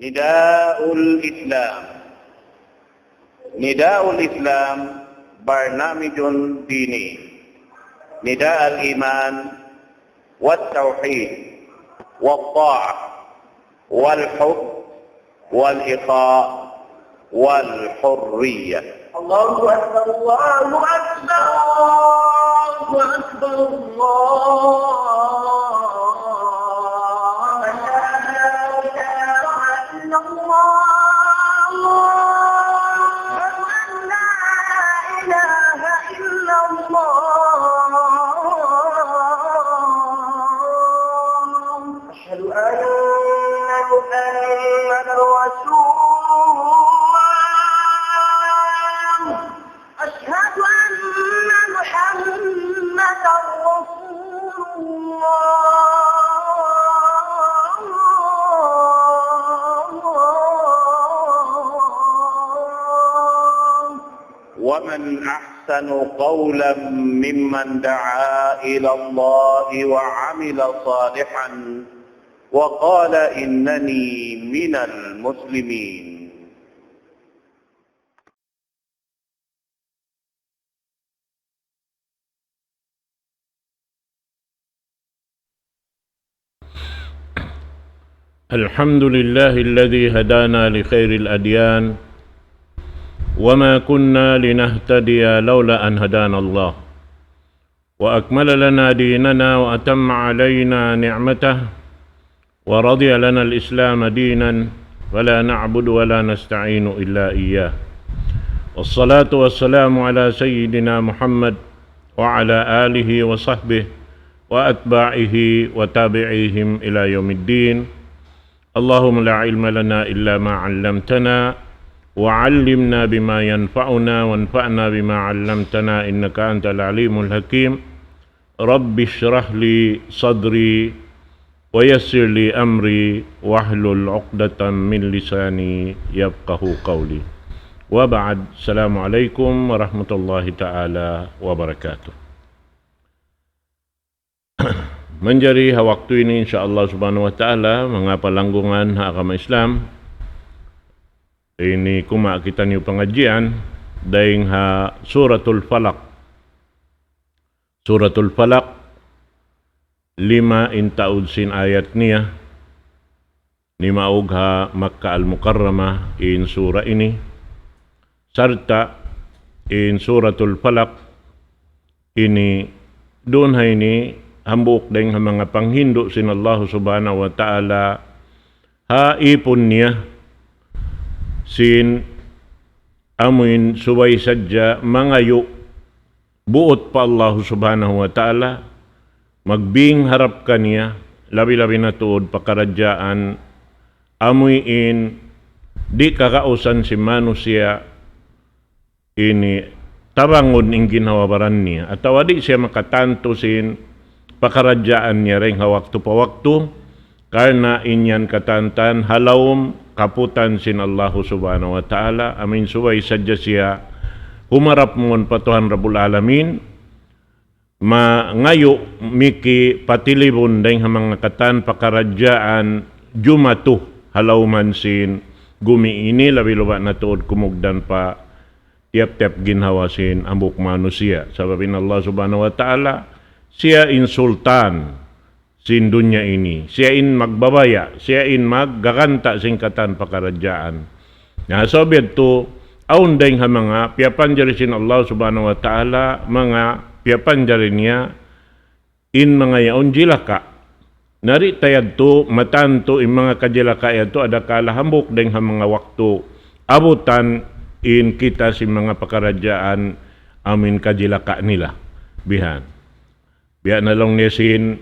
نداء الإسلام. نداء الإسلام برنامج ديني، نداء الإيمان والتوحيد والطاعة والحب والإخاء والحرية. الله أكبر الله أكبر الله أكبر الله لا إله إلا الله لا إله إلا الله أشهد أن محمدا رسول الله أشهد أن محمدا رسول الله. ومن أحسن قولا ممن دعا إلى الله وعمل صالحا وقال إنني من المسلمين. الحمد لله الذي هدانا لخير الأديان وما كنا لنهتدي لولا أن هدانا الله وأكمل لنا ديننا وأتم علينا نعمته ورضي لنا الإسلام دينا ولا نعبد ولا نستعين إلا إياه. والصلاة والسلام على سيدنا محمد وعلى آله وصحبه وأتباعه وتابعيهم إلى يوم الدين. اللهم لا علم لنا إلا ما علمتنا وعلمنا بما ينفعنا وانفعنا بما علمتنا إنك أنت العليم الحكيم. رب اشرح لي صدري ويسر لي أمري واحلل عقدة من لساني يفقه قولي. وبعد، السلام عليكم ورحمة الله تعالى وبركاته. Menjadi waktu ini insyaAllah subhanahu wa ta'ala mga palanggungan agama Islam ini kuma kita ni pengajian daing ha suratul falaq. Suratul falaq 5 intaud sin ayat niya ni maug ha Makkah al-Mukarramah in surah ini serta in suratul falaq ini doon ha ini hambuk daing mga panghindo sin Allah subhanahu wa ta'ala ha ipon niya sin amuin subay sadya mangayo buot pa Allah subhanahu wa ta'ala magbing harap kaniya labi-labi na tuod pakaradyaan amuin di kakausan si manusia ini tabangon ing ginawabaran niya at di siya makatanto sin pakaradyaan niya rin waktu pa waktu karena inyan katantan halawom kaputan sin Allah subhanahu wa ta'ala amin suway sadya siya humarap mon patuhan Rabbul Alamin ngayo miki patilibon dahil mga katan pakaradyaan jumatuh halawman sin gumi ini labi-luba na tuod kumugdan pa tiap-tiap ginhawa sin ambuk manusia sababin Allah subhanahu wa ta'ala siya in sultan sin dunya ini, siya in magbabaya, siya in maggaganta sin katan pakaradyaan. Na sobyad to aun daing ha mga piapan jari sin Allah subhanahu wa ta'ala mga piapan jari niya in mga yaon jilaka. Nari tayad to matanto in mga kajilaka yato ada kalahambok daing ha mga waktu abutan in kita sin mga pakaradyaan amin kajilaka nila bihan. Biya na lang niya sin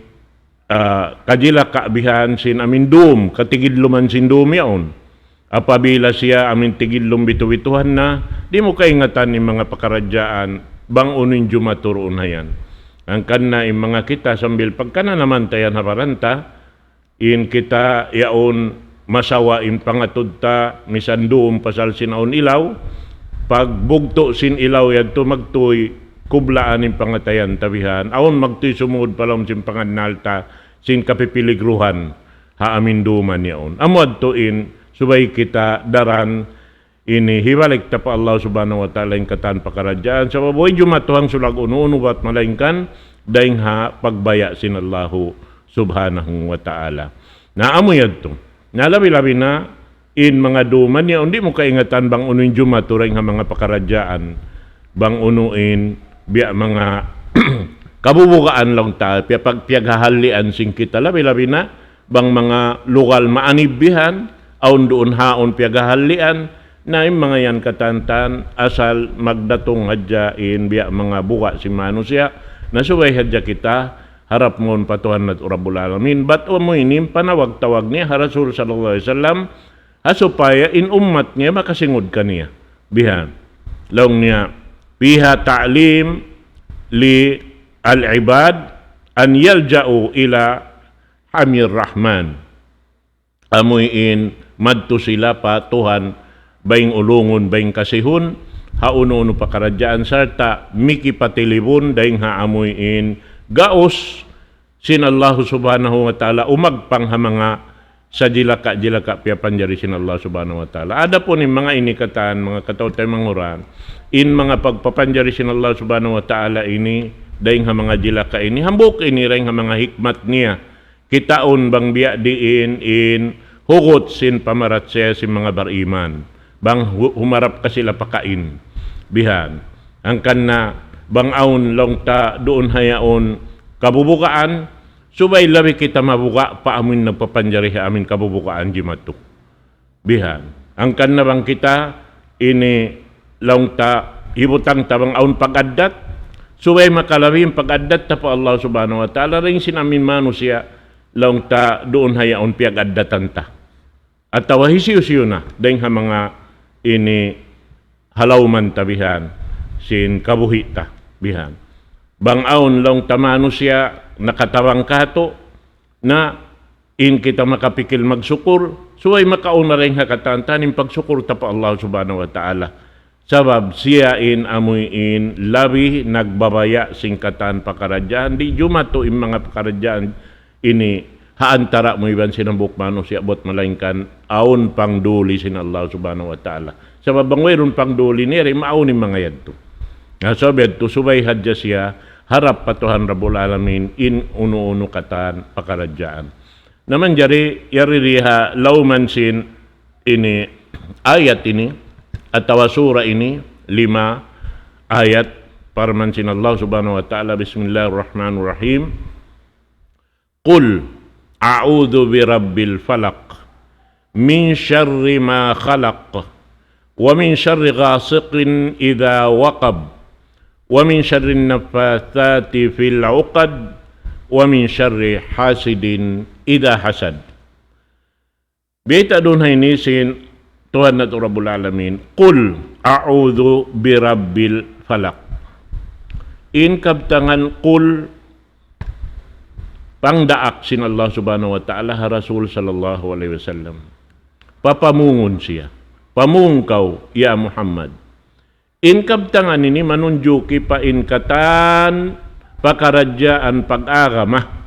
kajilaka bihan sin amin dum, katigidluman sin dum yaon. Apabila siya amin tigidlum bitu-bituhan na, di mo kaingatan yung mga pakaradyaan, bang unin jumaturoon na yan. Ang kanna yung mga kita sambil pagkana naman tayan haparanta, in kita yaon masawa in pangatudta, misan dum pasal sinaon ilaw, pag bugto sin ilaw yan to magtuy, kublaan in pangatayan tabihan. Aon magtoy sumud palom sin panganalta sin kapipiligruhan ha amin duman yaon. Amod to in subay kita daran ini hiwalik ta pa Allah subhanahu wa ta'ala yung katan pakaradyaan sa baboy jumatuhang sulag uno-uno wat malaingkan daing ha pagbaya sin Allahu subhanahu wa ta'ala. Naamo yadto. Nalabi-labi na in mga duman niya, hindi mo kaingatan bang unuin jumaturing ha mga pakaradyaan, bang unuin biya mga kabubukaan lang ta, pagpiaghahalian sing kita, labi-labi na bang mga lokal maanibihan, aun doon haon piaghahalian, na yung mga yan katantan, asal magdatong hadyain biya mga buka si manusia, nasuway hadya kita, harap mon patuhan at Rabbul Alamin. Ba't mo inim panawag-tawag niya, Rasul sallallahu alaihi wasallam, asupaya in ummat niya makasingod ka niya. Bihan. Laong niya, piha ta'lim li al-ibad an yalja'u ila Hamir Rahman. Amuin madto sila pa Tuhan baing ulungon baing kasihon hauno-uno pakaradyaan sarta miki patilibon daing haamuin gaos sin Allah subhanahu wa ta'ala umagpang ha mga sa jilaka piya panjari sin Allah subhanahu wa ta'ala. Ada po ni mga inikatan, mga katawtay manguran, in mga pagpapanjari sin Allah subhanahu wa ta'ala ini, daing ha mga jilaka ini, hambuk ini rin ha mga hikmat niya, kitaon bang biya diin in hugot sin pamarat siya sin mga bariman, bang humarap ka sila pakain, bihan, ang kanna, bang aun long ta doon hayaon kabubukaan, subay labi kita mabuka pa amin nagpapanjari amin kabubukaan jimatuk. Bihan. Ang kanabang kita ini laung ta ibutang tabang aun pag-addat, subay makalabi yung pag-addat ta pa Allah subhanahu wa ta'ala rin sinamin manusia laung ta doon hayaon piag-addatan ta. At tawahisiyo-siyo na dahil ha mga ini halawman tabihan sin kabuhita bihan. Bang aun laung ta manusia nakatawang kato na in kita makapikil magsukur, suway makauna rin hakatantanin pagsukur ta pa Allah subhanahu wa ta'ala. Sabab siya in amuin labi nagbabaya singkatan pakaradyaan, di jumato in mga pakaradyaan ini haantara mo iban sinambuk manusia bot malaingkan aun pang duli sin Allah subhanahu wa ta'ala. Sabab bang mayroon pang duli nire maaunin mga yadto. Sabab to subay hadya siya harap patuhan Rabbul Alamin in uno-uno katan pakaradyaan. Naman jari yaririha lauman sin ini ayat ini atau surah ini 5 ayat parman sin Allah subhanahu wa ta'ala bismillahirrahmanirrahim. Qul a'udzu birabbil falaq min syarri ma khalaq wa min syarri ghasiqin idza waqab wa min syarri naffatsati fil 'uqad wa min syarri hasidin idza hasad. Bita dun ini sin Tuhan na Rabbul Alamin, Qul a'udzu birabbil falaq. In kabtangan qul pangdaak sin Allah subhanahu wa ta'ala ha Rasul sallallahu alaihi wasallam. Papamungon siya. Pamungkaw ya Muhammad. In kabtangan ini manunjuki pa in katan pakaradyaan pag-agama.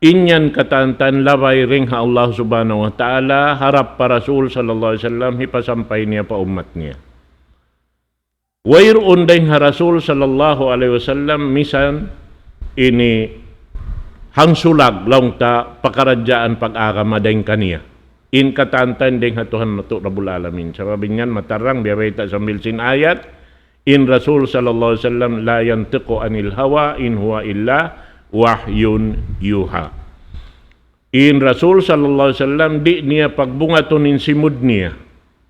Inyan katantan labay ring ha Allah subhanahu wa ta'ala harap pa Rasul sallallahu alaihi wasallam hipasampay niya pa umat niya. Wayroon din ha Rasul sallallahu alaihi wasallam misan ini hangsulag laung ta pakaradyaan pag-agama din kaniya. In katantan din ha Tuhan na Rabbul Alamin. Sabi niyan matarang biyabay sa milsin ayat in Rasul sallallahu alaihi wasallam la yantiqu anil hawa in huwa illa wahyun yuha. In Rasul sallallahu alaihi wasallam di niya pagbungatonin simud niya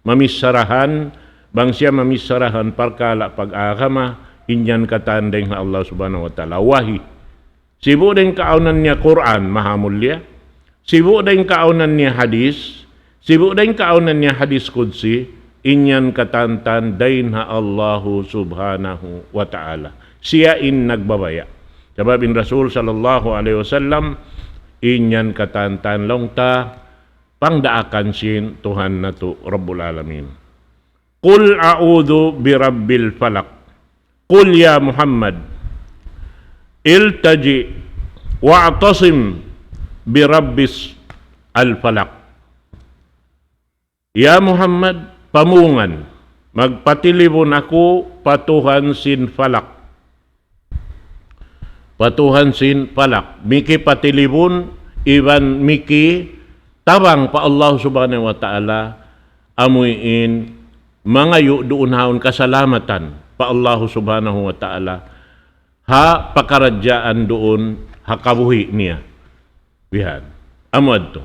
mamisarahan bang siya mamisarahan parkala pag-agama inyan katandeng ha Allah subhanahu wa ta'ala wahi. Sibu din kaunan niya Quran mahamulya, sibu din kaunan niya hadis, sibu din kaunan niya hadis qudsi inyan katantan dain ha Allah subhanahu wa ta'ala. Siya in nagbabaya. Sabab in Rasul sallallahu alaihi wasallam inyan katantan long ta pangdaakan sin Tuhan na to Rabbul Alamin. Qul a'udzu birabbil falaq. Qul ya Muhammad iltaji wa'tasim birabbis al falaq. Ya Muhammad, pamungan, magpatilibon ako patuhan sin falak. Patuhan sin falak. Miki patilibon, iban miki tabang pa Allah subhanahu wa ta'ala, amuin mga doon haon kasalamatan pa Allah subhanahu wa ta'ala, ha pakaradyaan doon, ha kabuhi niya. Bihan. Amad to.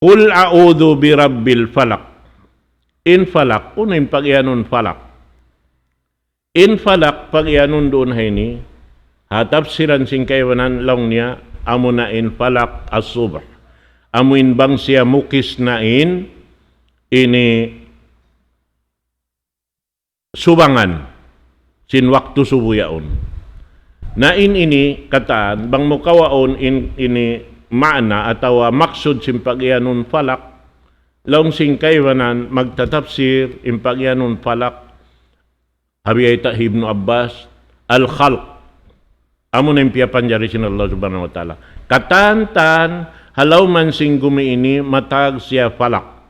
Qul a'udhu bi rabbil falak. In falak, uno yung pag-ianon falak. In falak, pag-ianon doon hay ni, hatapsiran sing kaiwanan lang niya, amo na in falak as-subh. Amuin bang siya mukis na ini subangan, sin waktu subuyaon. Na ini kataan, bang mukawaon ini maana atawa maksud sin pag-ianon falak, laong sing kaiwanan magtatapsir in pag-ianon falak, habiyayta Ibnu Abbas, al-khalq. Amo na yung piyapanjari sin Allah subhanahu wa ta'ala. Katantan, halaw man sing gumiini, matag siya falak.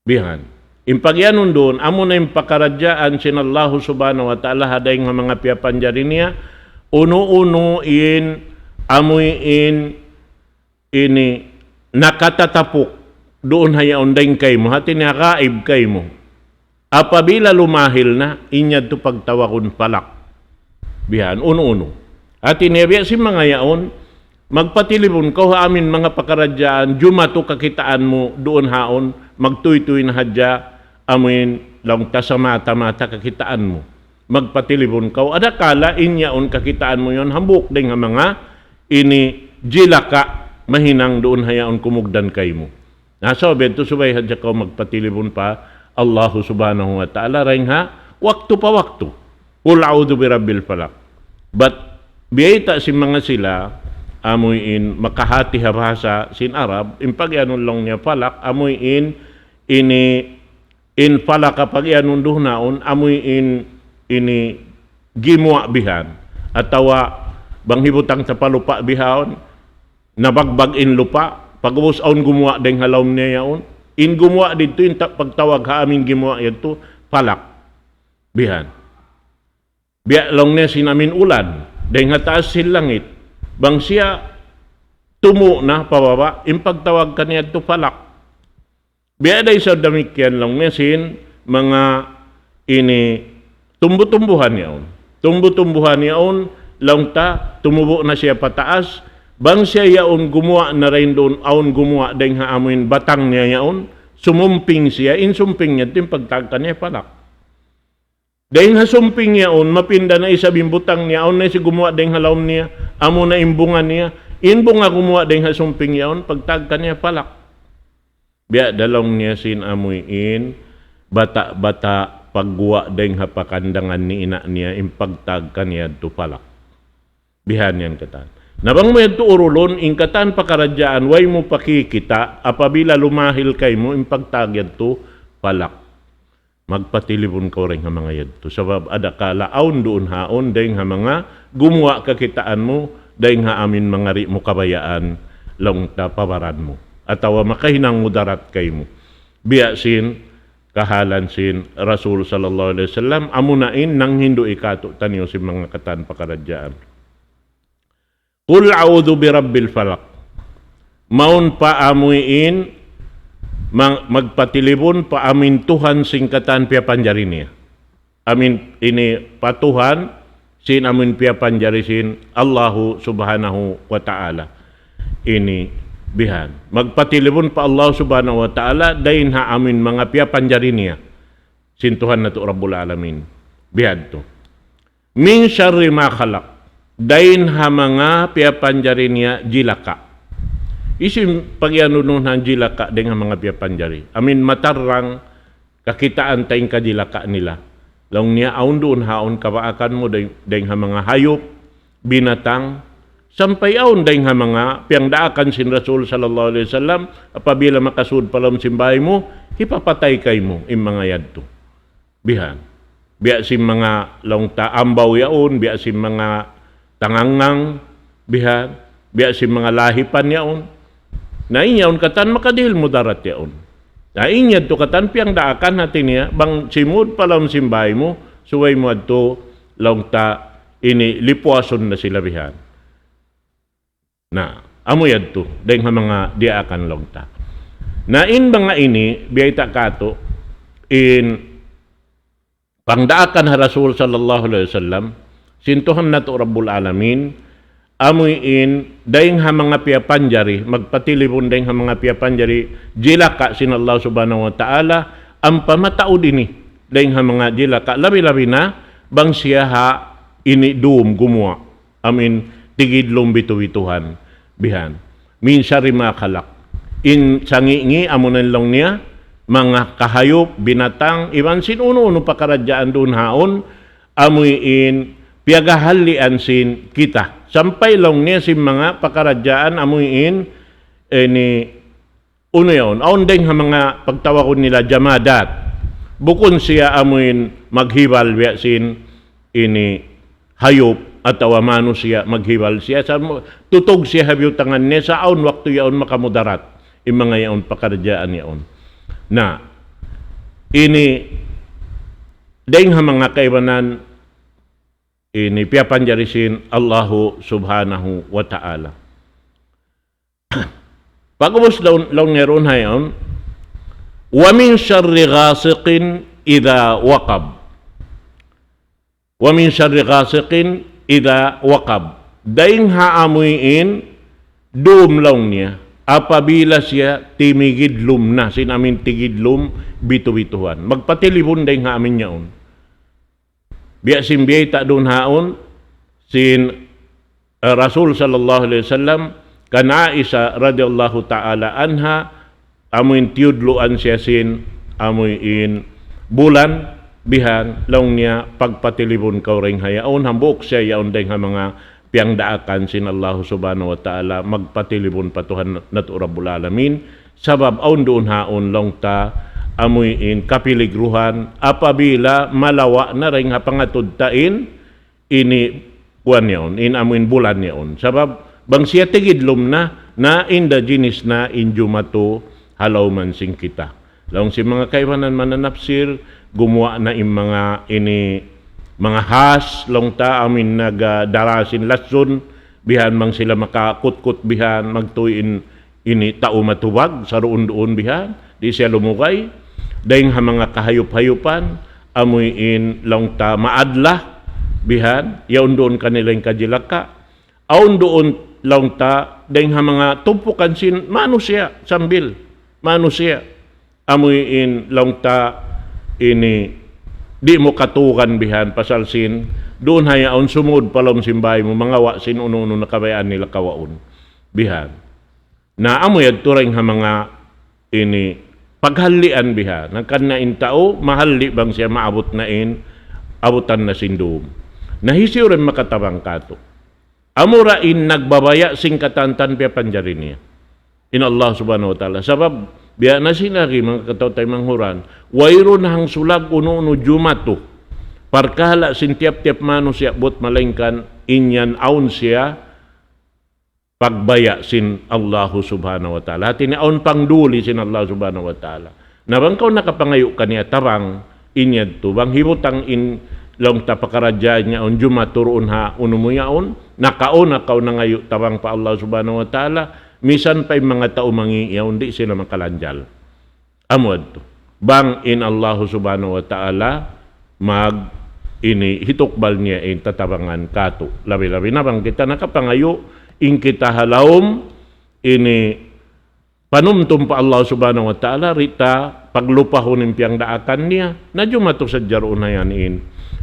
Bihan. In pag-ianon doon, amo na yung pakaradyaan sin Allah subhanahu wa ta'ala, haday nga mga piyapanjari niya, uno-uno amuin ini nakatatapok doon hayaon daing kay mo, hati niya kaib kay mo. Apabila lumahil na, inyad to pagtawakon falak. Bihan, uno-uno. Hati niya, biya si mga yaon, magpatilibon ko amin mga pakaradyaan, jumato kakitaan mo doon haon, magtuy-tuy na hadya, amin lang tasamata-mata kakitaan mo. Magpatilibon ko, adakala inyaon kakitaan mo yon, hambuk din nga mga ini jilaka, mahinang doon hayaon kumugdan kay mo. Nasa bento subay hadya ko magpatilibon pa Allah subhanahu wa ta'ala ring ha waktu pa waktu. Qul a'udhu bi rabbil falak. But biyayta si mga sila amuin makahati habasa sin Arab in pag-ianon lang niya falak amuin in falak kapag ianon duhnaon amuin ini gimwa bihan atawa bang hibutang sa palupa bihon nabagbag in lupa, pag-ubos aon gumawa deng halawm niya yaon, in gumawa dito, in pagtawag ha amin gumawa yato, falak. Bihan. Biya lang niya sinamin ulan, deng hataas sin langit, bang siya tumo na pababa, in pagtawag ka niya to falak. Biya day sa damikyan lang niya sin mga ini tumbu-tumbuhan yaon. Tumbu-tumbuhan yaon, lang ta, tumubo na siya pataas, bang siya yaon gumawa na rin doon, aon gumawa dahil nga amin batang niya yaon, sumumping siya, insumping niya, yung pagtagka niya falak. Dahil nga sumping yaon, mapinda na isa bimbutang niya, aon na siya gumawa dahil nga laom niya, amo na imbungan niya, inbunga gumawa dahil nga sumping yaon, pagtagka niya falak. Biya dalong niya sin amuin, bata-bata pagguwa dahil nga pakandangan ni ina niya, impagtagka niya to falak. Bihan yan katan. Nabang mo ito urulon, ingkatan pakaradyaan, way mo pakikita, apabila lumahil kay mo, impagtagyad to, falak. Magpatilibon ko rin nga mga yadto. Sabab adakala, aun doon haon, dahil nga mga gumawa kakitaan mo, dahil nga amin mga ri mo kabayaan, lang tapawaran mo. Atawa makahinang mudarat kay mo. Biyasin, kahalan sin Rasul sallallahu alaihi wasallam, amunain nang hindo ikato taniyo si mga katan pakaradyaan. Qul a'udhu bi rabbil falak. Maun pa amuin magpatilibon pa amin Tuhan singkatan pia panjari niya. Amin ini patuhan sin amin pia panjari sin Allahu subhanahu wa ta'ala. Ini bihan. Magpatilibon pa Allah subhanahu wa ta'ala dahin ha amin mga pia panjari niya. Sin Tuhan na to Rabbul Alamin. Bihan to. Min syarri ma khalaq. Dain ha mga piyapanjari niya jilaka. Isim pagyanunon ng jilaka dengan mga piyapanjari. Amin matarang kakitaan tayong kajilaka nila. Lang niya aun doon haon kabaakan mo daing ha mga hayop, binatang, sampay aun daing ha mga piyangdaakan sin Rasul sallallahu alaihi wasallam apabila makasud palam simbahay mo, hipapatay kay mo im mga yadto. Bihan. Biya si mga long taambaw yaon, biya si mga tangangang bihan, biya si mga lahipan yaon, Na inyaon katan makadihil mo darat yaon. Na inyad to katan piyang daakan natin niya, bang simud palam simbay mo, suway mo adto laong ta ini lipuason na sila bihan. Na amuyad to, dahil mga diakan laong ta. Na in mga ini, biyay ta kato, in pangdaakan ha Rasul sallallahu alaihi wasallam, sintuhan na to Rabbul Alamin, amoy in dayang ha mga piyapanjari, magpatilipon dayang ha mga piyapanjari, jilaka sin Allah subhanahu wa ta'ala, ang pamatao din dayang ha mga jilaka, labi-labi na, bang siya ha ini doom gumawa, amin tigidlong bituituhan, bihan. Minsa rimakalak, in sangi-ngi amunan lang niya, mga kahayop, binatang, iwan sinuno pakaradyaan doon haon, amoy in piyagahalian sin kita. Sampay lang niya si mga pakaradyaan amuin ni uno yun. Aon din ha mga pagtawag nila jamadat. Bukon siya amuin maghibal biya sin ini hayop at awamano siya maghibal siya. Tutog siya habyutangan niya sa aon waktu yaon makamudarat. Yung mga yaon pakaradyaan yaon. Na ini din ha mga kaibanan ini piyapanjarisin Allahu subhanahu wa ta'ala. Pag-ubos law ngeron hayon, wa min syarri ghasiqin idha waqab. Wa min syarri ghasiqin idha waqab. Daing haamuin dum law niya, apabila siya timigidlum na, sinamin tigidlum, bitu-bituhan. Magpatilibon daing haamin niyaon. Biya simbiyay ta doon haon sin Rasul sallallahu alaihi wasallam kan Aisha radhiyallahu ta'ala anha amuin tiudluan siya sin amuin bulan bihan laong niya pagpatilibon kaw ring hayaon hambok siya yaon dayng mga piyang daakan sin Allah subhanahu wa ta'ala magpatilibon patuhan nato Rabbul Alamin sabab aun doon haon long ta amoy in kapiligruhan apabila malawa na rin nga pangatudtain ini buwan yaon, in amoy bulan yaon. Sabab bang siya tigidlom na indigenous na injumato halaw man sing kita. Laong si mga kaiwanan mananapsir gumawa na in mga ini mga has long ta amin nagdarasin lason bihan mang sila makakutkut bihan magtuin ini tao matubag sa roon-doon bihan di siya lumukay dahing ha mga kahayop-hayupan amoy in lang ta maadlah bihan yaon doon kanilang kajilaka aon doon lang ta dahing ha mga tumpukan sin manusia sambil manusia amoy in lang ta ini di mo katukan bihan pasal sin doon hayaon sumud palom simbay mo mga wa sin uno-uno nakabayaan nila kawaon bihan na amoy adto ring ha mga ini paghalian biha, nagkanain tao, mahali bang siya maabot na abutan na sindum. Nahisiw rin makatabang kato. Amurain nagbabaya sing katantan biya panjarin niya. In Allah subhanahu wa ta'ala. Sabab, biya na sinari mga katawtay manghuran, wayro na hang sulag uno-uno jumato. Parkahala sin tiap-tiap mano siya bot malengkan, inyan aun siya, pagbaya sin Allah subhanahu wa ta'ala. Hati ni aon pangduli sin Allah subhanahu wa ta'ala. Nabang kau nakapangayo kaniya tarang inyad to. Bang hibutang in long tapakaradya niya on jumaturoon ha unumuyaon. Nakaon na kau nangayo tarang pa Allah subhanahu wa ta'ala. Misan pa'y mga tao mangiyaon di sila makalanjal. Amod to. Bang in Allah subhanahu wa ta'ala mag ini hitukbal niya in tatabangan kato. Labi-labi na bang kita nakapangayo in kita halawom ini panumtum pa Allah subhanahu wa ta'ala rita paglupahon ng piyang daakan niya na jumato sa jaroon na yan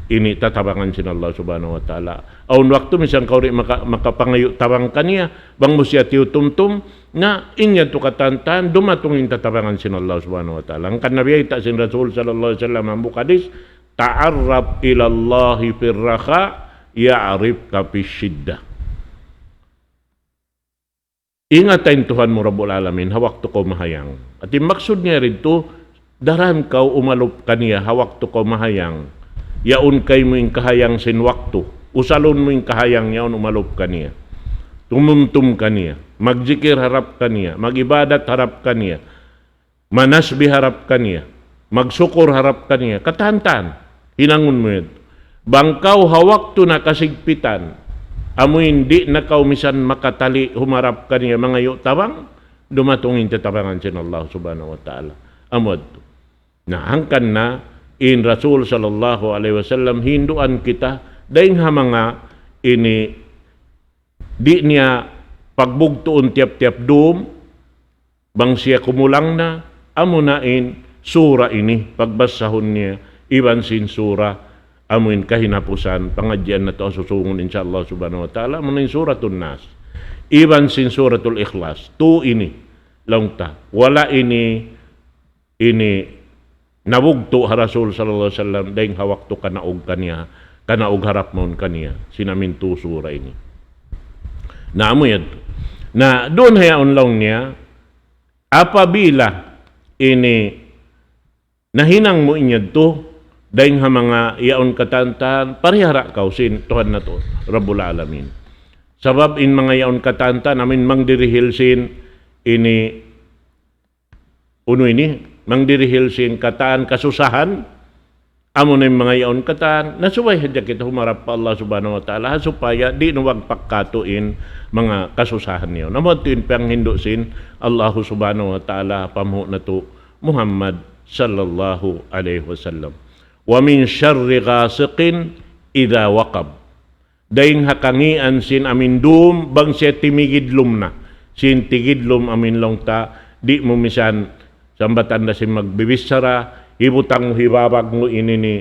ini tatabangan sin Allah subhanahu wa ta'ala aun waktu misang kauri makapangayo tabang kaniya bang mo siya tiutumtum na inya to katantan dumatong in tatabangan sin Allah subhanahu wa ta'ala ang kanabiyay ta sin Rasul sallallahu alaihi wasallam ang bukadis ta'arrab ilallahi firraha ya'rifka fisyiddah. Ingatain Tuhan mo Rabbul Alamin, hawak to ko mahayang. At yung maksud niya rin to, daran kau umalup kaniya, hawak to ko mahayang. Yaon kay mo yung kahayang sin wakto. Usalon mo yung kahayang yaon umalup kaniya. tumumtum kaniya, magjikir harap kaniya, magibadat harap kaniya, manasbi harap kaniya, magsukur harap kaniya, katantan, hinangon mo yun. Bangkaw hawak to na kasigpitan, amo hindi na kaumisan makatali humarap kaniya mga yutabang, dumatungin tatabangan sin Allah subhanahu wa ta'ala. Amod to. Nahangkan na, in Rasul sallallahu alaihi wasallam, hinduan kita, dahil nga mga ini, di niya pagbugtuon tiap-tiap doom, bang siya kumulang na, amo na in sura ini, pagbasahon niya, iban sin sura, amuin kahinapusan, pangadyan na to susungon insyaAllah subhanahu wa ta'ala, amo na in suratun nas, iban sin suratul ikhlas, tu ini, lang ta, wala ini nabugto ha Rasul sallallahu alaihi wasallam dahil hawak to kanaog kaniya, kanaog harap mon kaniya, sinamin tu sura ini. Na amuyad, na doon hayaon lang niya, apabila ini nahinang mo inyad to, dahil nga mga iyaon katantan, parihara kaw sin Tuhan na to, Rabbul Alamin. Sabab in mga iyaon katantan, namin mangdirihil sin ini, uno ini, mangdirihil sin kataan kasusahan, amo na yung mga iyaon kataan, nasubay hadya kita humarap pa Allah subhanahu wa ta'ala, supaya di nuwag pagkatuin mga kasusahan niyo. Namotuin pang hindusin, Allah subhanahu wa ta'ala, pamuho na to, Muhammad sallallahu alaihi wasallam. Wa min syarri ghasiqin idha waqab. Daing hakangian sin amin dum, bang siya timigidlum na. Sin tigidlum amin long ta, di mo misan, sambatan na si magbibisara, ibutang mo hibabag mo ini ni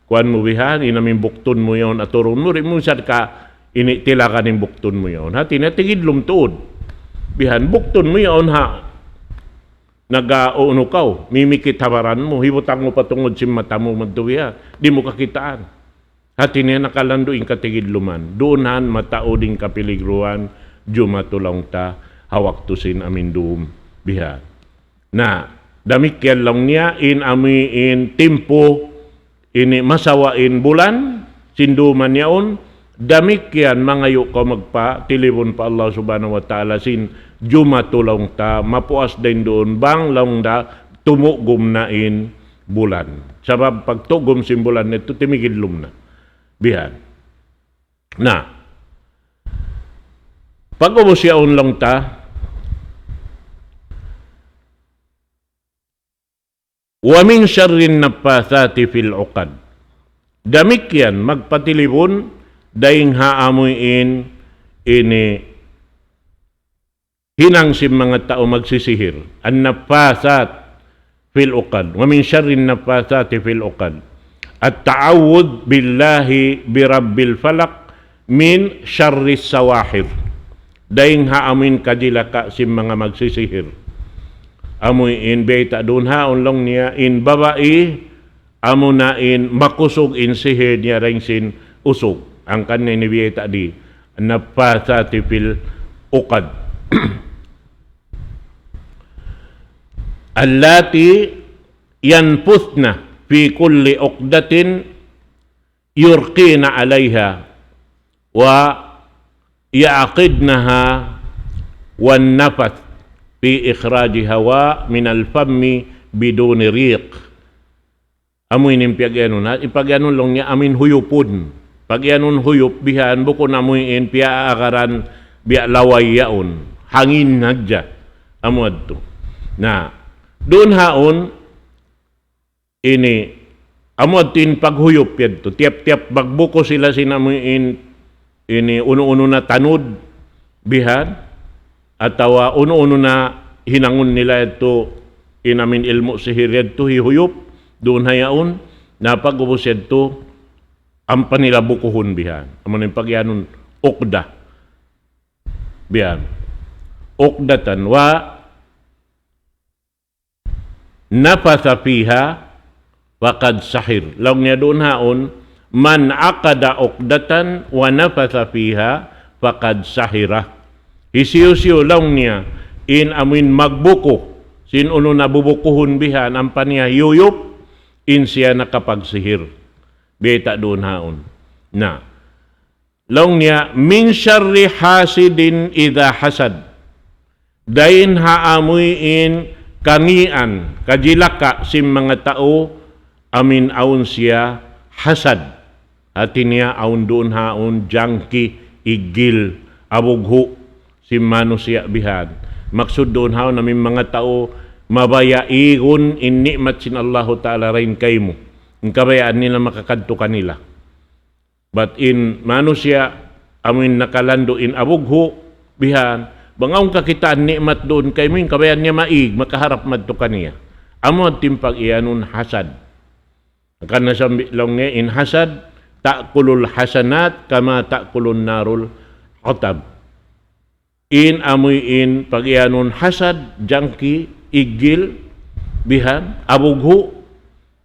kuan mo bihan, inamin buktun mo yon at turun mo, rin mo sad ka, initila ka ning buktun mo yon. Ha, tinatigidlum tuod. Bihan, buktun mo yon ha, nag-auno kaw, mimikit habaran mo, hibutang mo patungod si mata mo magduwiha, di mo kakitaan. Hati niya nakalanduin katigidluman, doonan mataoding kapiligruan, jumatulong ta, hawak tusin amin doom biha. Na, damikyan lang niya, in amiin timpo, ini masawain bulan, sinduman yaon, damikyan mangayo ko magpa, tilipon pa Allah subhanahu wa ta'ala, sin jumatulong ta, mapuas din doon, bang lang da, tumugom na in bulan. Sabab pagtugom sin bulan nito, timigidlum na. Bihan. Na, pag-ubos yaon lang ta, wa min syarrin naffathati fil uqad. Damikyan magpatilibon daing haamuin ini hinang si mga tao magsisihir. An naffathat fil uqad. Wa min syarrin naffathati fil uqad. At ta'awud billahi birabbil falak min syarris sawahir. Daing haamuin kadilaka si mga magsisihir. Amoy in beta doon haon lang niya in babae, amo na in makusog in sihir niya ring sin usog. Ang kanina ni beta di napathati fil uqad. Allati yanputhna fi kulli uqdatin yurqina alaiha wa ya'qidnaha wan nafath fi ikhraji hawa min al-fammi biduni riq. Amoy ning piagyanon na ipagyanon lang niya amin huyupon. Pagyanon huyup bihan buko namoy in piaakaran biya laway yaon. Hangin nadya. Amod to. Na doon haon ini amod tin paghuyup yadto. Tiap-tiap bagbuko sila sinamoy ini uno-uno na tanud bihan. Atawa uno-uno na hinangon nila ito inamin ilmo sihir ito hihuyop doon hayaon na pag-ubos ito ang panila bukuhon bihan. Amo ng pagyanon ukda bihan. Ukdatan wa napatha fiha waqad sahir. Law niya doon haon man aqada ukdatan wa napatha fiha faqad sahira. Isiyo-siyo lang niya in amin magbuko sin uno na bubukuhon bihan ang paniya yuyup in siya nakapagsihir beta doon haon na Long niya, min syarri hasidin idha hasad. Dain haamuyin kangian, kajilaka sim mga tao, amin aun siya hasad. Hati niya aun doon haun jangki, igil, abugho, sim manusia bihan. Maksud doon haun namin mga tao, mabayaigon in ni'mat sin Allahu Ta'ala rin kay mo. Ang kabayaan nila makakadto kanila. But in manusia, amin nakalando in abugho, bihan, bangaw kakitaan ni'mat doon kay mo, kabayaan niya maig, makaharap madto kaniya. Amo timpag iyanun hasad. Akan nasambilang niya, in hasad, ta'kulul hasanat, kama ta'kulun narul qatab. In amoy in pag iyanun hasad, jangki, igil, bihan, abugho,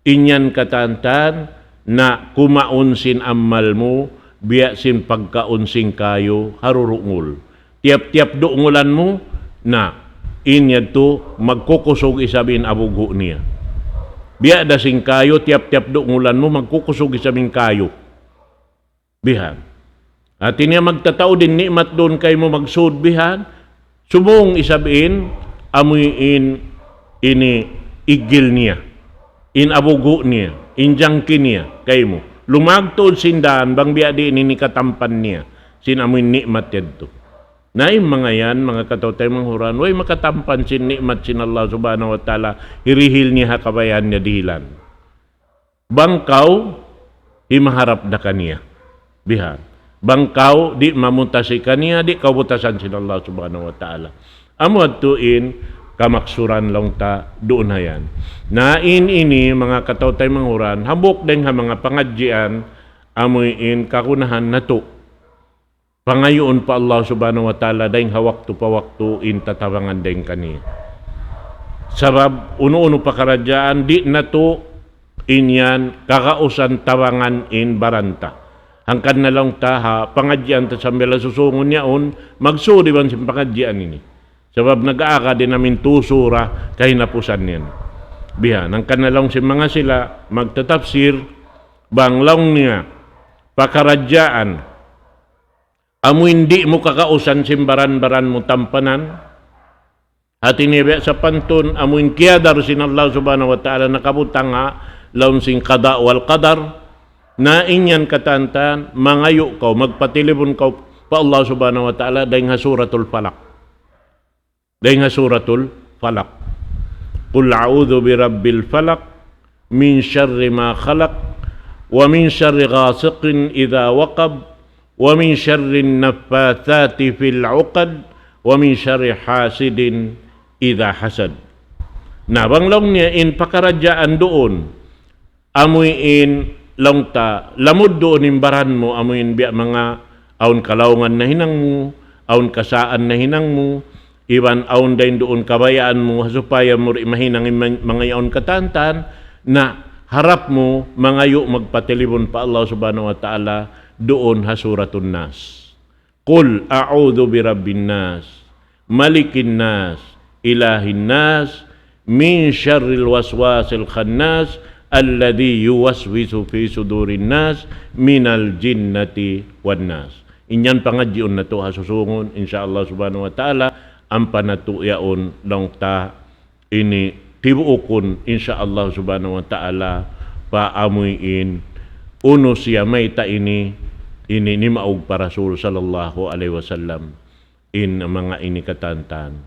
inyan katantan, na kumaunsin amal mo, biyasin pagkaunsing kayo, harurungol. Tiap-tiap doongulan mo, na inyad to, magkukusog isabin abugho niya. Biya dasing kayo, tiap-tiap doongulan mo, magkukusog isabin kayo. Bihan. At niya magtatao din ni'mat doon kayo mo magsud bihan, subong isabin, amuyin ini igil niya, in abugho niya, in jangki niya, kayo mo. Lumagtod sindahan, bang biya di ini katampan niya, sinamuin ni'mat yadto. Na yung mga yan, mga katotay manghuran, way makatampan sin ni'mat sin Allah subhanahu wa ta'ala, hirihil niya kabayan niya dihilan. Bangkaw, himaharap na kaniya. Bihan. Bangkaw, di mamutasi kaniya, di kabutasan sin Allah subhanahu wa ta'ala. Amod tuin, kamaksuran lang ta, doon na yan. Nain ini, mga katotay manghuran, hambok din ha mga pangadjian, amuin kakunahan na to. Pangayon pa Allah subhanahu wa ta'ala dahil hawak pa waktu in tatawangan dahil kaniya. Sabab, uno-uno pa karadyaan, di na to inyan kakausan tawangan in baranta. Hangkan na lang taha, pangadyan ta sa mela susungon niya on, magsudi bang si pangadyan ini. Sabab nag-aaka din namin tusura kay napusan niyan. Bihan, hangkan na lang si mga sila magtatapsir, banglaw niya, pakaradyaan, amo hindi mo kakausan simbaran-baran mo tampanan. At inibya sa pantun, amo kiyadar sin Allah subhanahu wa ta'ala nakabutang ha, laun sing kada wal qadar, na inyan katantan, mangayo ka, magpatilibon ka pa Allah subhanahu wa ta'ala, dahil nga suratul falak. Dahil nga suratul falak. Qul a'udhu bi rabbil falak, min syarri ma khalaq, wa min syarri ghasiqin idha waqab, wa min syarrin naffathati fil 'uqad wa min syarri hasidin idha hasad. Na banglong niya in pakaradyaan doon, amuin lang ta, lamod doon imbaran mo, amuin biya mga aun kalaungan na hinang mo, aun kasaan na hinang mo, iban aun dahin doon kabayaan mo, supaya mo mahinang mga yaon katantan, na harap mo, mangayo magpatilibon pa Allah subhanahu wa ta'ala, doon ha suratun nas. Qul a'udhu bi rabbin nas, malikin nas, ilahin nas, min syarril waswasil khannas, alladhi yuwaswisu fi sudurin nas, minal jinnati wan nas. Inyan pangadyon na to ha susungon, insyaallah subhanahu wa ta'ala, ang panatuyaon lang ta, ini tibuukon, insyaallah subhanahu wa ta'ala, paamuyin, uno siya may ta ini ni maug para Rasul sallallahu alaihi wasallam in mga ini katantan.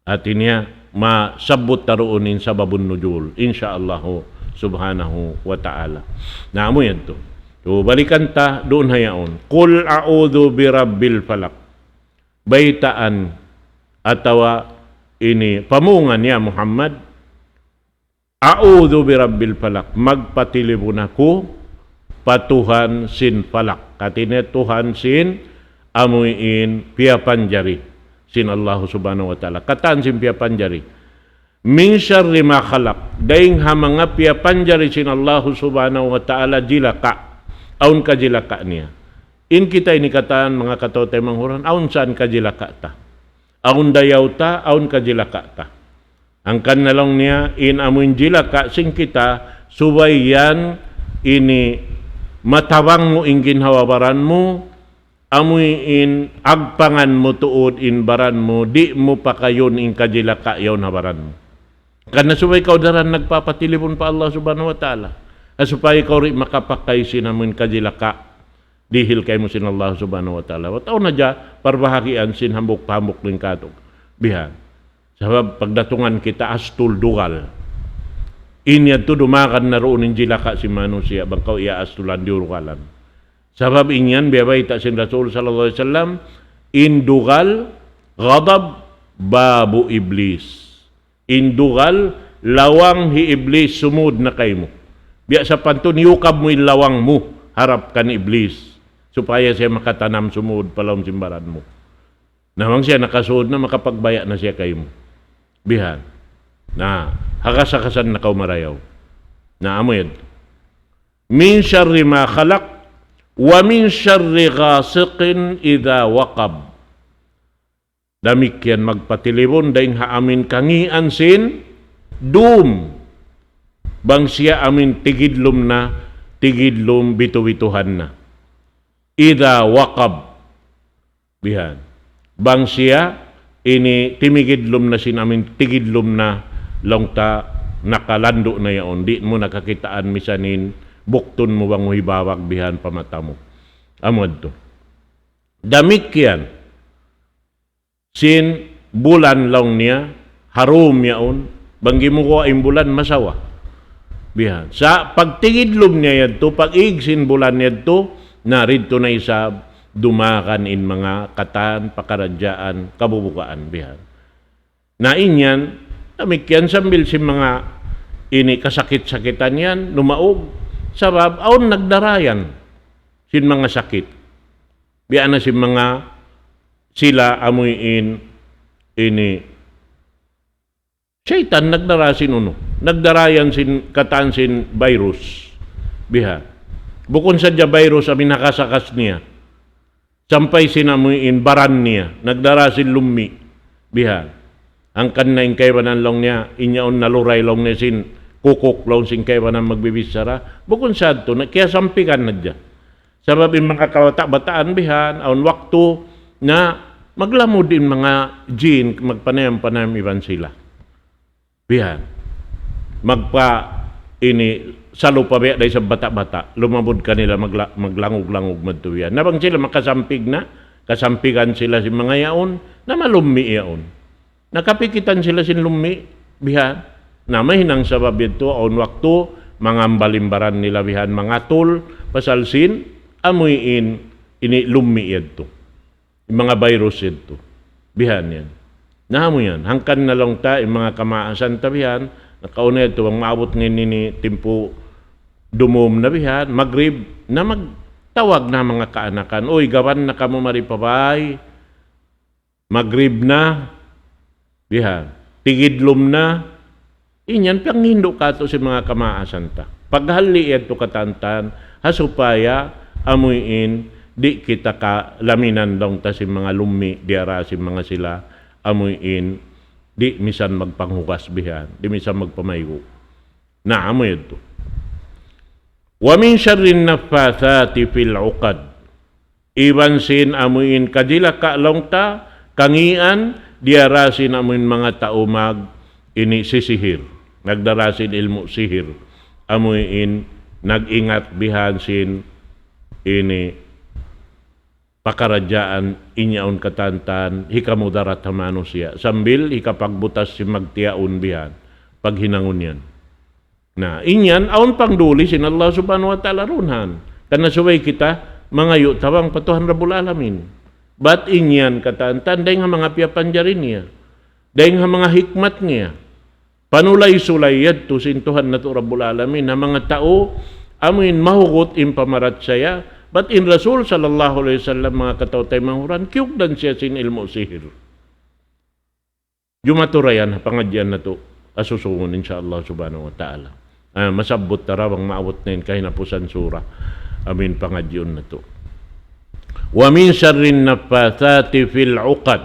At inya masabot taruunin sa babun nujul insyaallah subhanahu wa ta'ala. Naamo yan to. So balikan ta doon hayaon. Qul a'udhu bi rabbil falak. Baitaan atawa ini pamungan niya Muhammad. A'udhu bi rabbil falak. Magpatilibon ako patuhan sin falak. Katine Tuhan sin amuin pia panjari sin Allah subhanahu wa ta'ala. Katan sin pia panjari. Min syarri ma khalaq. Daing hamanga pia panjari sin Allah subhanahu wa ta'ala jilaka. Aun ka jilaka niya. In kita ini kataan mga katotay manghuran, aun saan ka jilaka ta. Aun dayaw ta, aun ka jilaka ta. Ang kanalong niya, in amuin jilaka sing kita, subay yan ini matawang mo ingin hawabaran mo, amuin agpangan mo tuod in baran mo, di mo pa kayon in kajilaka yaw na baran mo. Kana supay ikaw daran nagpapatilipon pa Allah subhanahu wa ta'ala. Supay ikaw rin makapakay sinamun kajilaka, dihil kay mo sin Allah subhanahu wa ta'ala. Wataw na dya, parbahagian sin hambok-pamok rin katog. Bihan. Sabab pagdatungan kita astul dugal. Inya to dumakan na roon in jilaka si manusia, bangkaw iya astulan diurukalan. Sabab inyan, biyabay ta sin Rasul sallallahu alaihi wasallam, indugal, ghadab, babu iblis. Indugal, lawang hi iblis, sumud na kay mo. Biya sa pantun, yukab mo yung lawang mo, harap kan iblis. Supaya siya makatanam sumud palawang simbaran mo. Namang siya nakasuod na, makapagbaya na siya kay mo. Bihan. Na, hakasakasan na kaumarayaw. Na amoy. Min syarri ma khalaq, wa min syarri ghasiqin idha waqab. Damikyan magpatilibon daing haamin kangian sin dum. Bang siya amin tigidlom na, tigidlom bitu-bituhan na. Idha waqab. Bihan. Bang siya ini timigidlom na sin amin tigidlom na longta nakalando na yaon. Di mo nakakitaan misanin bukton mo bang hibawag bihan pamata mo. Amod to. Damikyan sin bulan long niya, harum yaon, banggi mo ko ay bulan masawa. Bihan. Sa pagtigidlom niya yadto, pag-ig sin bulan yadto, narito na isa dumakan in mga katan, pakaradyaan, kabubukaan. Bihan. Na inyan, damikyan sambil si mga ini kasakit-sakitan yan, lumaog, sabab, aon nagdarayan sin mga sakit. Biyan na si mga sila amuyin ini syaitan nagdarasin uno. Nagdarayan sin katan sin virus. Biha. Bukon sa dya virus amin nakasakas niya. Sampay sinamuin baran niya. Nagdarasin lumi. Biha. Ang kanaing kaywanan long niya, inyaon naluray long niya sin kukuk long sin kaywanan magbibisara. Bukon sa ito, kaya sampikan na dya. Sabab yung mga kawata-bataan bihan, aun waktu na maglamod din mga jin, magpanayam-panayam iban sila. Bihan. Ini salo pa biya dahil sa bata-bata, lumabod kanila maglangog-langog madtuyan. Nabang sila makasampig na, kasampigan sila si mga yaon, na malumi yaon. Nakapikitan sila sin lumi, bihan, na mahinang sabab ito, aun waktu, mga balimbaran nila bihan, mga tul, pasalsin, amuyin, ini lumi ito. Yung mga virus ito. Bihan yan. Nahamo yan. Hangkan na lang ta, yung mga kamaasan tabihan, nakauna ito, ang maabot ngayon ni timpo dumum na bihan, magrib, na magtawag na mga kaanakan, oy, gawan na kamo maripabay, magrib na, bihan, tigidlom na, inyan, panghindo ka to si mga kamaasan ta. Paghali ito katantan, hasupaya, amuyin, di kita ka laminan dong ta si mga lumi diara si mga sila amuyin di misan magpanghugas bihan di misan magpamayo na amoy ito. Wa min syarrin naffathati fil uqad, iban sin amuyin kadila ka long ta kangian diara sin amuyin mga taumag ini sisihir, nagdarasin ilmu sihir, amuyin nagingat bihan sin ini pakaradyaan inyaon katantan, hikamudarat hamano siya. Sambil hikapagbutas si magtiaon bihan, paghinangon yan. Na, inyan, aon pang duli sin Allah subhanahu wa ta'ala runhan. Kanasuway kita, mga yutawang patuhan rabul alamin. Bat inyan katantan, dahil nga mga piyapanjarin niya. Dahil nga mga hikmat niya. Panulay-sulay yadto sintuhan na to rabul alamin, na mga tao, amin mahugot impamarat saya, but in Rasul sallallahu alaihi wasallam mga katawtay mahuran, kiyugdan siya sin ilmu sihir. Jumaturayan, pangadyan na to, asusungon insyaAllah subhanahu wa ta'ala. Masabot tarawang maawot na yun kahinapusan sura. Amin pangadyan na to. Wa min syarrin naffathati fil uqad,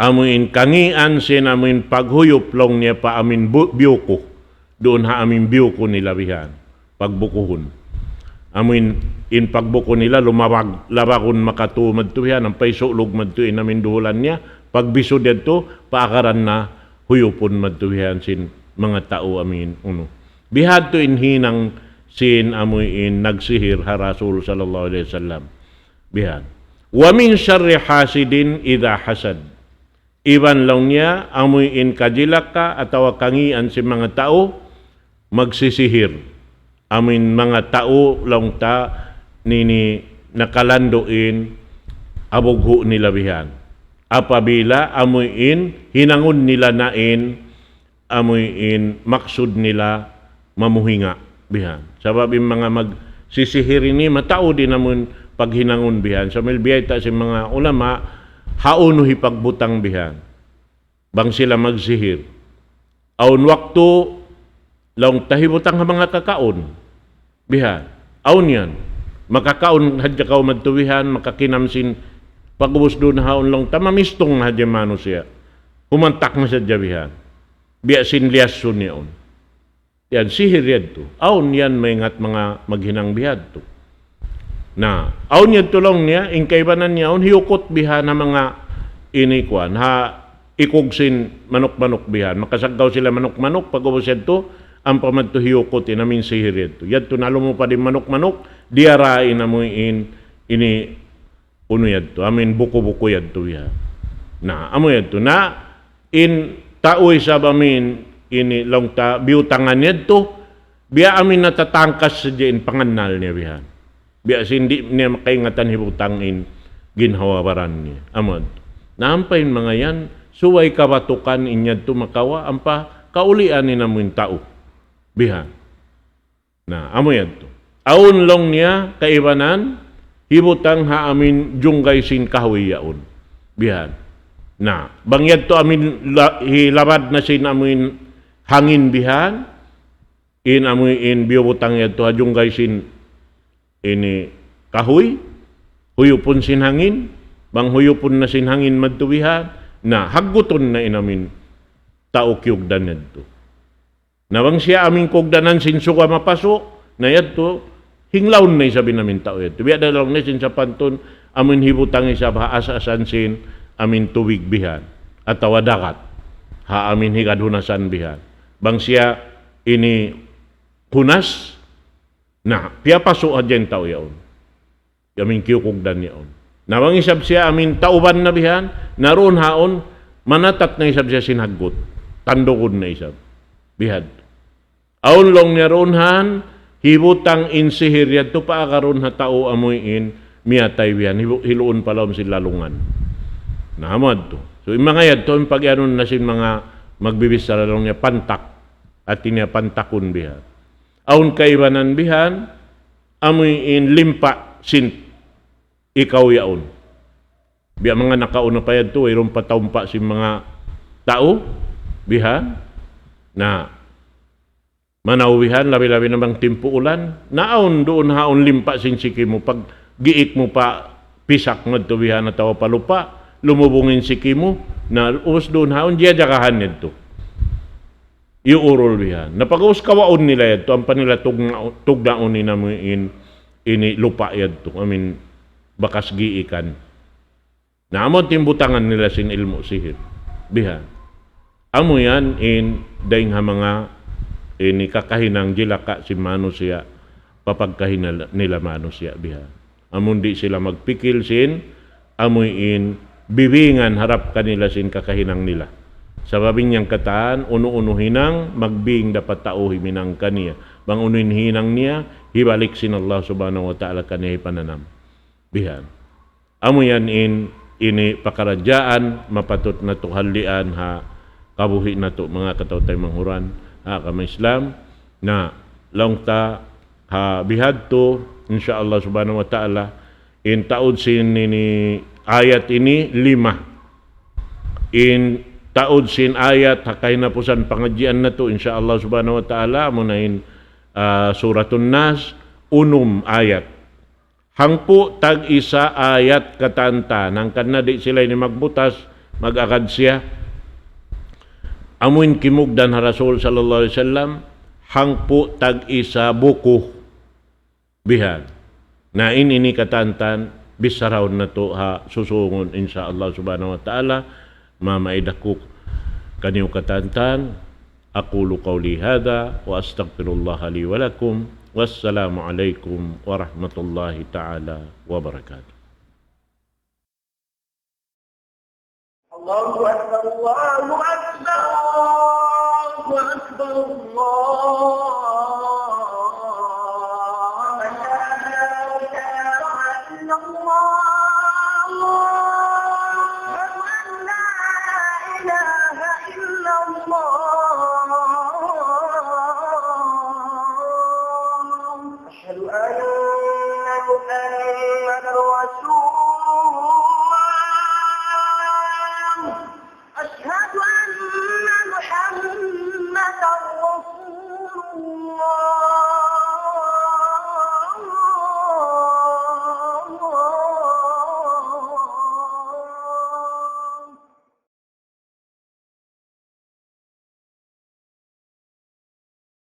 amin kangian sin amin paghuyop long niya pa amin biyuko. Doon ha amin biyuko nilabihan, pagbukuhon. Amin in pagbuko nila lumawag labakon makatumad to yan ang paisulog madto inamin duhulan niya pagbiso dito paakaran na huyupon madto yan sin mga tao amin uno. Bihad to inhinang sin amoy in nagsihir ha Rasul sallallahu alaihi wasallam. Bihad. Wa min syarri hasidin idha hasad. Iban lang niya amoy in kajilaka atawa kangian si mga tao magsisihir. Amin mga tao lang ta nini nakalandoin abogho nila bihan. Apabila amuin hinangon nila nain amuin maksud nila mamuhinga bihan. Sabab yung mga magsisihir ini matao din namun paghinangon bihan. Sa milbiyay ta si mga ulama hauno hipagbutang bihan. Bang sila magsihir. Aun waktu lang tahibutang ha mga kakaon. Bihan. Aun yan. Makakaon hadya kao madtuwihan, makakinamsin pagubos doon haon lang tamamistong hadya mano siya. Humantak na sa jabihan. Biya sinliasun niyaon. Yan, sihir yan to. Aun yan may ngat mga maghinang bihad to. Na, aun yan tulong niya, inkaibanan niya, aun hiyukot bihan na mga inikwan. Ha, ikugsin manok-manok bihan. Makasagaw sila manok-manok, pagubos yan to, ang pamadto hiyukot inamin sihir ito. Yan to nalo mo pa din manok-manok, diarain na mo ini uno yan to. Amin buko-buko yan to ya. Na, amo yan to. Na, in taoy sa amin, ini lang ta, biutangan yan to, biya amin natatangkas sa diyan panganal niya bihan. Biya hindi niya makaingatan hibutangin ginhawabaran niya. Amo yan to. Naampayin mga yan, suway kabatukan inyad to makawa, ampa kaulian ni namin tao. Bihan. Na, amo yan to. Aun long niya, kaibanan, hibutang ha amin junggay sin kahoy yaon. Bihan. Na, bangyad to amin hilabad na sin amin hangin bihan, in amin in biobutang yad to ha junggay sin ini kahoy, huyupon sin hangin, bang huyupon na sin hangin madtubihan, na haguton na inamin taukyugdan yad to. Nawang siya aming kogdanan sinsuka mapaso, na yadto, hinglawon na isabi namin tao yadto. Biya dalawang na sin sa panton, amin hibutang isa asa-asan sin, amin tuwig bihan, at tawadakat, ha amin higadhunasan bihan. Bang siya ini hunas, na piyapaso adyan tao yaon. Amin kiyukogdan yaon. Nawang isab siya amin tauban na bihan, naroon haon, manatat na isab siya sinhagot, tandokod na isab. Bihad. Aun long niya ronhan, hibutang insihir yan to paakaroon ha tao amoy in miyatay bihan, hiluon palawam sila lungan. Nahamad to. So yung mga yan to, yung pag-anon na sin mga magbibis sa lalong niya pantak at niya pantakun bihan. Aun kaibanan bihan, amoy in limpa sin ikaw yaon. Biya mga nakauna pa yan to, mayroon pataumpa si mga tao, bihan, na manawihan, labi-labi namang timpo ulan, naon doon haon limpa sinsiki mo, pag giik mo pa pisak ngadtubihan na tawa palupa, lumubungin siki mo, na us doon haon, diya jakahan nito. Iurol bihan. Napag-us kawaon nila yato, ang panila tugnaon ni namin ini lupa yato, amin bakas giikan. Naamot timbutangan nila sin ilmo sihir. Bihan. Amo yan in daing ha mga ini kakahinang jilaka si manusia papagkahinal nila manusia biha. Amon di sila magpikil sin amoy in bibingan harap kanila sin kakahinang nila. Sababing niyang kataan uno-uno hinang magbing dapat tao himinang kaniya. Bang unuin hinang niya hibalik sin Allah subhanahu wa ta'ala kaniya pananam. Bihan. Amo yan in ini pakarajaan mapatot na tuhalian ha kabuhi na to mga katawtay manghuran ha kama Islam na langta ha bihad to insyaallah subhanahu wa ta'ala in taod sin ini ayat ini 5 in taod sin ayat hakay na pusan pangadjian na to insyaallah subhanahu wa ta'ala muna in suratun nas 1 ayat hangpo tag isa ayat katanta nang kanna di sila ni magbutas magakad siya amuin kimugdan ha Rasul sallallahu alaihi wasallam hangpo tag isa buko bihan. Na ini katantan bisaraw na to ha susungon insyaallah subhanahu wa ta'ala mamaidakuk kaniyo katantan aqulu qawli hadha wa astaghfirullah li wa lakum wassalamu alaikum warahmatullahi ta'ala wabarakatuh. Allahu Akbar, Allahu Akbar, Allahu Akbar, Allah.